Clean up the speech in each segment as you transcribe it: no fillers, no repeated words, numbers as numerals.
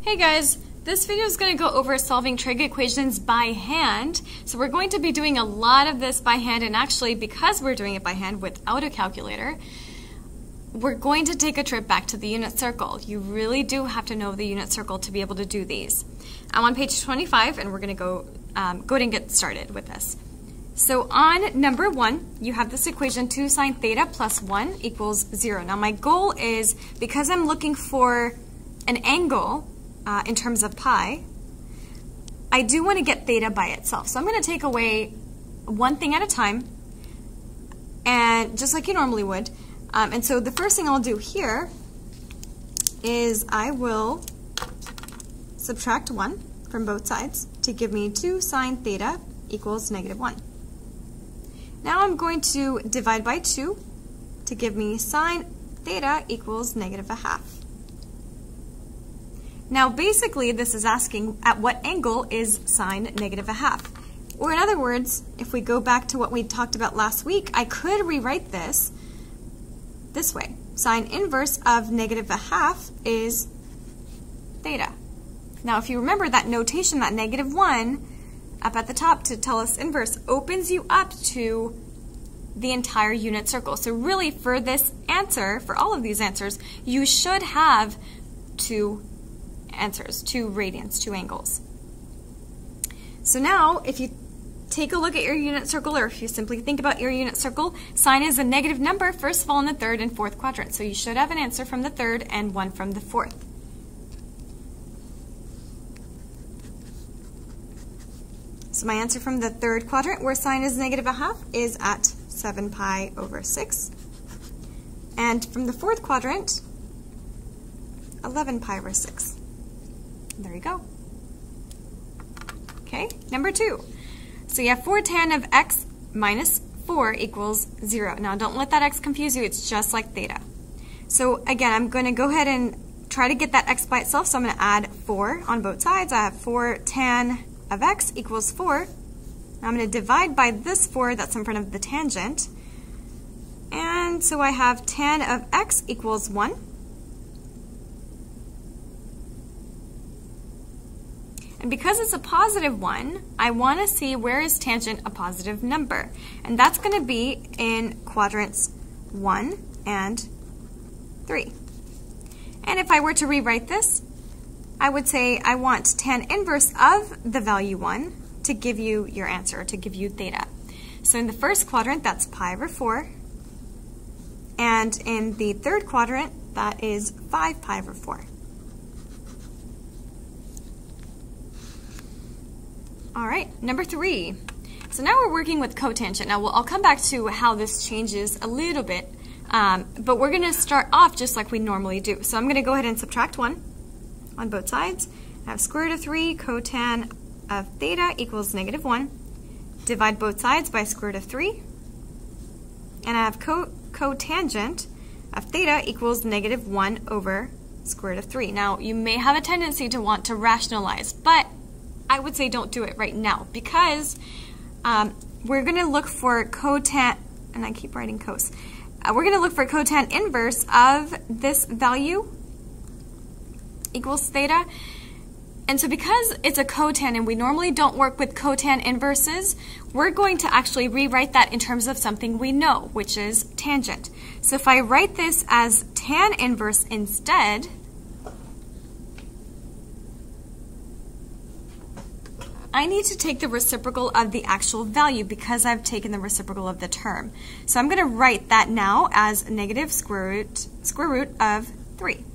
Hey guys, this video is going to go over solving trig equations by hand. So we're going to be doing a lot of this by hand, and actually because we're doing it by hand without a calculator, we're going to take a trip back to the unit circle. You really do have to know the unit circle to be able to do these. I'm on page 25 and we're going to go ahead and get started with this. So on number 1, you have this equation 2 sine theta plus 1 equals 0. Now my goal is, because I'm looking for an angle in terms of pi, I do want to get theta by itself. So I'm going to take away one thing at a time, and just like you normally would. And so the first thing I'll do here is I will subtract 1 from both sides to give me 2 sine theta equals negative 1. Now I'm going to divide by 2 to give me sine theta equals negative a half. Now basically this is asking at what angle is sine negative a half. Or in other words, if we go back to what we talked about last week, I could rewrite this way. Sine inverse of negative a half is theta. Now if you remember that notation, that negative 1 up at the top to tell us inverse opens you up to the entire unit circle. So really for this answer, for all of these answers, you should have two answers, 2 radians, 2 angles. So now if you take a look at your unit circle, or if you simply think about your unit circle, sine is a negative number, first of all in the third and fourth quadrant. So you should have an answer from the third and one from the fourth. So my answer from the third quadrant, where sine is negative a half, is at 7 pi over 6. And from the fourth quadrant, 11 pi over 6. There you go. Okay, number 2. So you have 4 tan of x minus 4 equals 0. Now don't let that x confuse you, it's just like theta. So again, I'm going to go ahead and try to get that x by itself, so I'm going to add 4 on both sides. I have 4 tan of x equals 4. Now I'm going to divide by this 4 that's in front of the tangent. And so I have tan of x equals 1. And because it's a positive 1, I want to see where is tangent a positive number. And that's going to be in quadrants 1 and 3. And if I were to rewrite this, I would say I want tan inverse of the value 1 to give you your answer, to give you theta. So in the first quadrant, that's pi over 4. And in the third quadrant, that is 5 pi over 4. All right, number 3. So now we're working with cotangent. Now I'll come back to how this changes a little bit, but we're going to start off just like we normally do. So I'm going to go ahead and subtract 1 on both sides. I have square root of 3 cotan of theta equals negative 1. Divide both sides by square root of 3. And I have cotangent of theta equals negative 1 over square root of 3. Now you may have a tendency to want to rationalize, but I would say don't do it right now, because we're going to look for cotan, and I keep writing cos. We're going to look for cotan inverse of this value equals theta. And so because it's a cotan and we normally don't work with cotan inverses, we're going to actually rewrite that in terms of something we know, which is tangent. So if I write this as tan inverse instead, I need to take the reciprocal of the actual value because I've taken the reciprocal of the term. So I'm going to write that now as negative square root of 3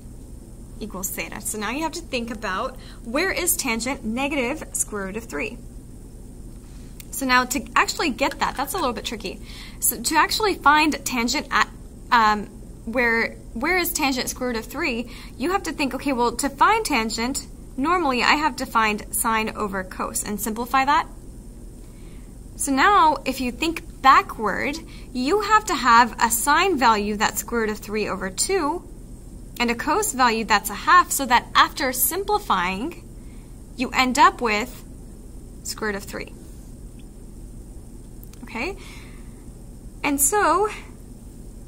equals theta. So now you have to think about, where is tangent negative square root of 3? So now to actually get that, that's a little bit tricky. So to actually find tangent at where is tangent square root of 3, you have to think, okay, well, to find tangent, normally I have to find sine over cos and simplify that. So now if you think backward, you have to have a sine value that's square root of 3 over 2 and a cos value that's a half, so that after simplifying, you end up with square root of 3. Okay? And so,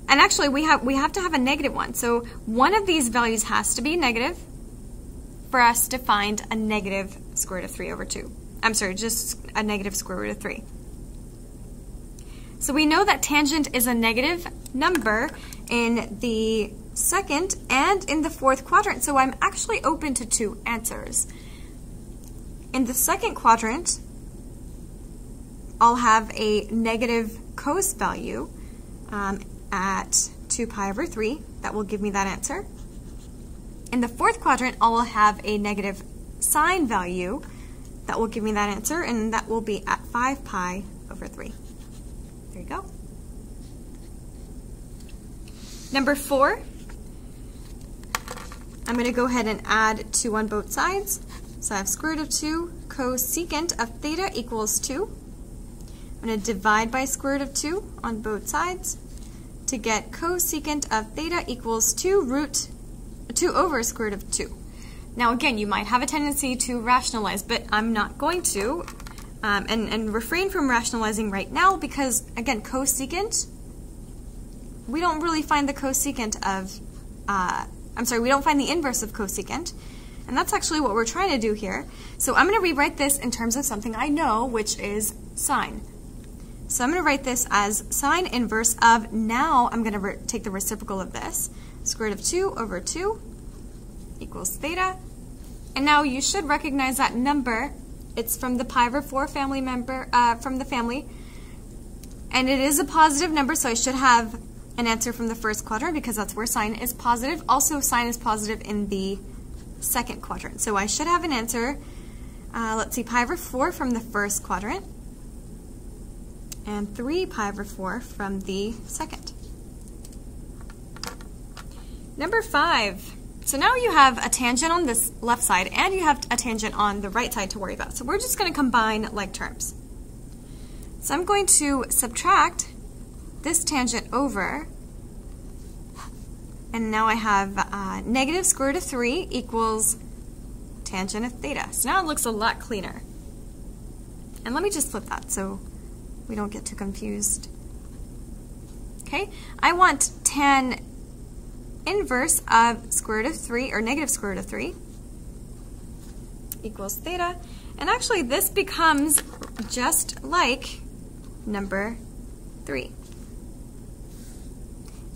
and actually we have to have a negative one. So one of these values has to be negative for us to find a negative square root of 3 over 2. I'm sorry, just a negative square root of 3. So we know that tangent is a negative number in the second and in the fourth quadrant, so I'm actually open to two answers. In the second quadrant, I'll have a negative cos value at 2 pi over 3. That will give me that answer. In the fourth quadrant, I will have a negative sine value. That will give me that answer, and that will be at 5 pi over 3. There you go. Number 4, I'm going to go ahead and add 2 on both sides. So I have square root of 2 cosecant of theta equals 2. I'm going to divide by square root of 2 on both sides to get cosecant of theta equals 2 over square root of 2. Now again, you might have a tendency to rationalize, but I'm not going to, and refrain from rationalizing right now because, again, cosecant, we don't really find the cosecant of, we don't find the inverse of cosecant, and that's actually what we're trying to do here. So I'm going to rewrite this in terms of something I know, which is sine. So I'm going to write this as sine inverse of, now I'm going to take the reciprocal of this, square root of 2 over 2 equals theta. And now you should recognize that number. It's from the pi over 4 family member, from the family. And it is a positive number, so I should have an answer from the first quadrant because that's where sine is positive. Also, sine is positive in the second quadrant. So I should have an answer, let's see, pi over 4 from the first quadrant and 3 pi over 4 from the second. Number 5. So now you have a tangent on this left side and you have a tangent on the right side to worry about. So we're just going to combine like terms. So I'm going to subtract this tangent over, and now I have negative square root of 3 equals tangent of theta. So now it looks a lot cleaner. And let me just flip that so we don't get too confused. Okay, I want tan inverse of square root of 3, or negative square root of 3, equals theta. And actually this becomes just like number 3.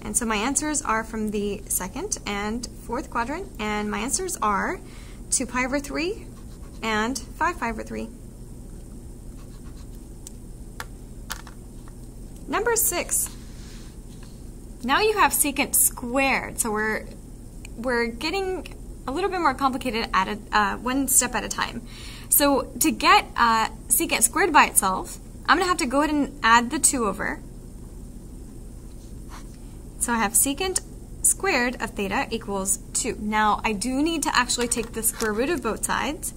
And so my answers are from the second and fourth quadrant, and my answers are 2 pi over 3 and 5 pi over 3. Number 6. Now you have secant squared, so we're getting a little bit more complicated at one step at a time. So to get secant squared by itself, I'm going to have to go ahead and add the 2 over. So I have secant squared of theta equals 2. Now I do need to actually take the square root of both sides.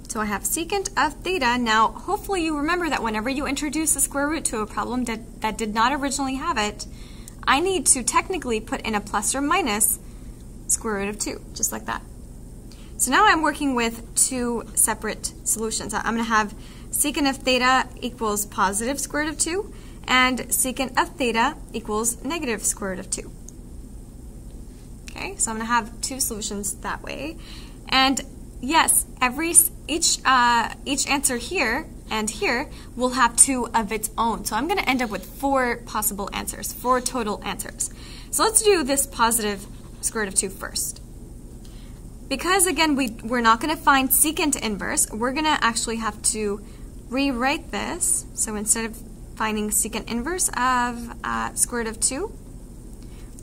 So I have secant of theta. Now hopefully you remember that whenever you introduce a square root to a problem that did not originally have it, I need to technically put in a plus or minus square root of 2, just like that. So now I'm working with 2 separate solutions. I'm going to have secant of theta equals positive square root of 2, and secant of theta equals negative square root of 2. Okay, so I'm going to have 2 solutions that way. And yes, each answer here and here will have 2 of its own. So I'm going to end up with 4 possible answers, 4 total answers. So let's do this positive square root of 2 first. Because again, we're not going to find secant inverse, we're going to actually have to rewrite this. So instead of finding secant inverse of square root of 2,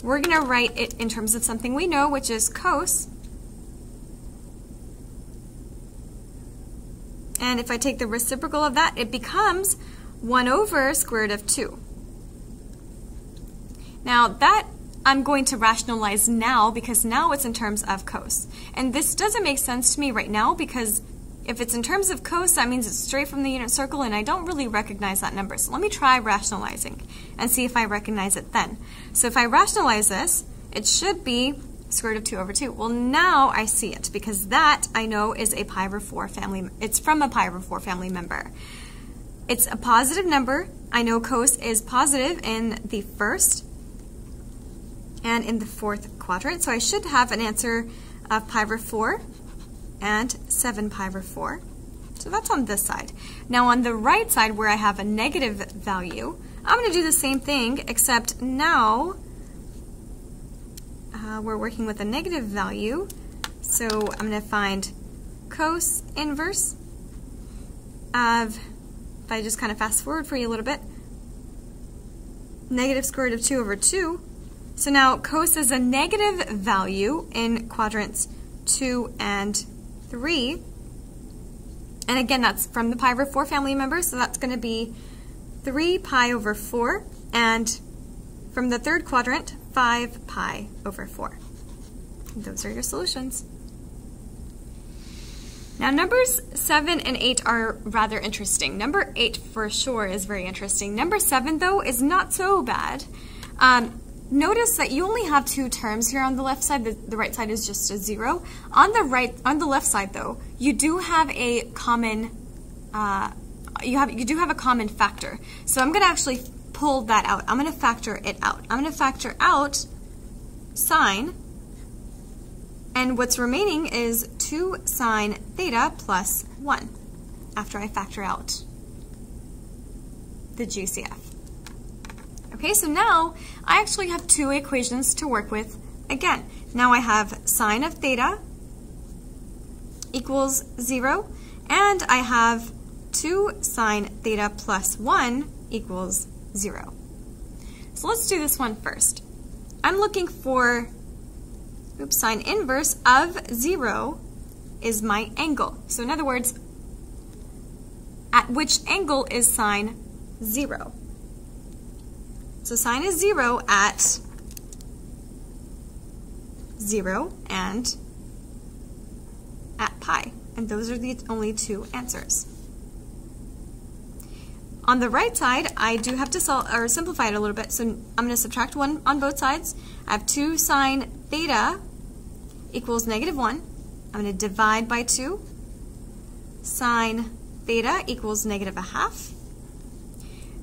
we're going to write it in terms of something we know, which is cos. And if I take the reciprocal of that, it becomes 1 over square root of 2. Now that I'm going to rationalize now because now it's in terms of cos. And this doesn't make sense to me right now because if it's in terms of cos, that means it's straight from the unit circle and I don't really recognize that number. So let me try rationalizing and see if I recognize it then. So if I rationalize this, it should be square root of 2 over 2. Well, now I see it because that I know is a pi over 4 family. It's from a pi over 4 family member. It's a positive number. I know cos is positive in the first and in the fourth quadrant. So I should have an answer of pi over 4 and 7 pi over 4. So that's on this side. Now on the right side where I have a negative value, I'm going to do the same thing, except now we're working with a negative value. So I'm going to find cos inverse of, if I just kind of fast forward for you a little bit, negative square root of 2 over 2. So now cos is a negative value in quadrants 2 and 3. And again, that's from the pi over 4 family member, so that's going to be 3 pi over 4. And from the third quadrant, 5 pi over 4. And those are your solutions. Now numbers 7 and 8 are rather interesting. Number 8 for sure is very interesting. Number 7 though is not so bad. Notice that you only have 2 terms here on the left side. The right side is just a 0. On the left side though, you do have a common you do have a common factor. So I'm going to actually pull that out. I'm going to factor it out. I'm going to factor out sine, and what's remaining is 2 sine theta plus 1 after I factor out the GCF. Okay, so now I actually have 2 equations to work with again. Now I have sine of theta equals 0, and I have 2 sine theta plus 1 equals 0. So let's do this one first. I'm looking for, sine inverse of 0 is my angle. So in other words, at which angle is sine 0? So sine is 0 at 0 and at pi. And those are the only 2 answers. On the right side, I do have to simplify it a little bit. So I'm going to subtract 1 on both sides. I have 2 sine theta equals negative 1. I'm going to divide by 2. Sine theta equals negative 1/2.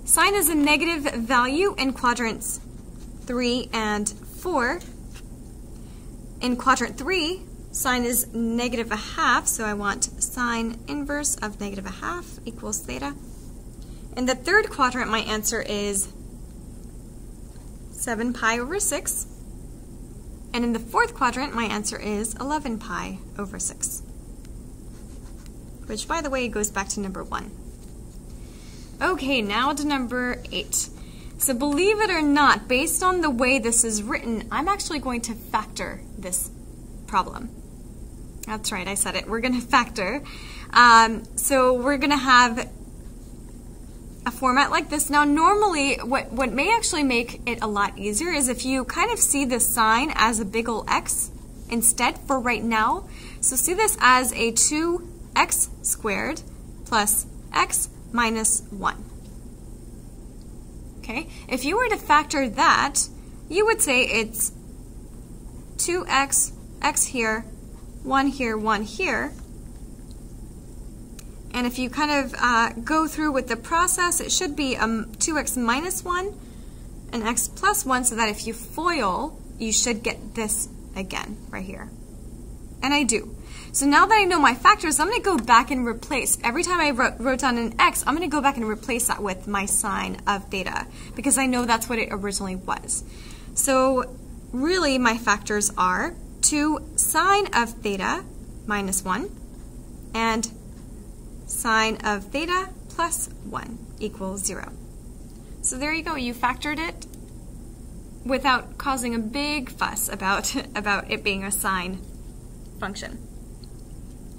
Sine is a negative value in quadrants 3 and 4. In quadrant 3, sine is negative 1/2, so I want sine inverse of negative 1/2 equals theta. In the third quadrant, my answer is 7 pi over 6. And in the fourth quadrant, my answer is 11 pi over 6. Which, by the way, goes back to number 1. Okay, now to number 8. So believe it or not, based on the way this is written, I'm actually going to factor this problem. That's right, I said it. We're going to factor. So we're going to have a format like this. Now normally, what may actually make it a lot easier is if you kind of see the sign as a big ol' X instead for right now. So see this as a 2x squared plus x minus 1. Okay, if you were to factor that, you would say it's 2x, x here, 1 here, 1 here. And if you kind of go through with the process, it should be 2x minus 1 and x plus 1, so that if you FOIL, you should get this again right here. And I do. So now that I know my factors, I'm going to go back and replace. Every time I wrote down an x, I'm going to go back and replace that with my sine of theta, because I know that's what it originally was. So really my factors are 2 sine of theta minus 1 and sine of theta plus 1 equals 0. So there you go. You factored it without causing a big fuss about it being a sine function.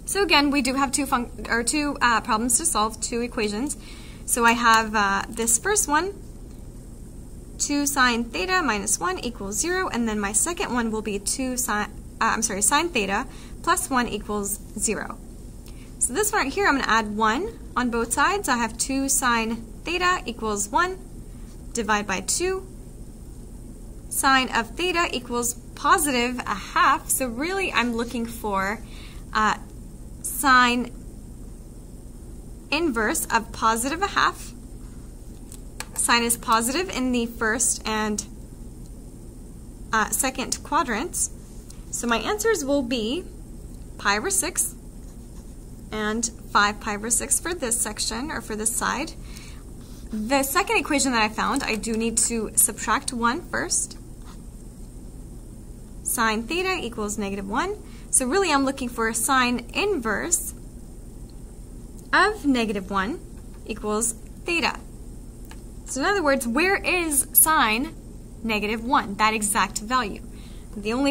So again, we do have two problems to solve, 2 equations. So I have this first one, 2 sine theta minus 1 equals 0, and then my second one will be sine theta plus 1 equals 0. So this one right here, I'm going to add 1 on both sides. I have 2 sine theta equals 1, divide by 2. Sine of theta equals positive 1/2, so really I'm looking for sine inverse of positive 1/2. Sine is positive in the first and second quadrants. So my answers will be pi over 6 and 5 pi over 6 for this section, or for this side. The second equation that I found, I do need to subtract 1 first. Sine theta equals -1. So really I'm looking for a sine inverse of -1 equals theta. So in other words, where is sine -1, that exact value? The only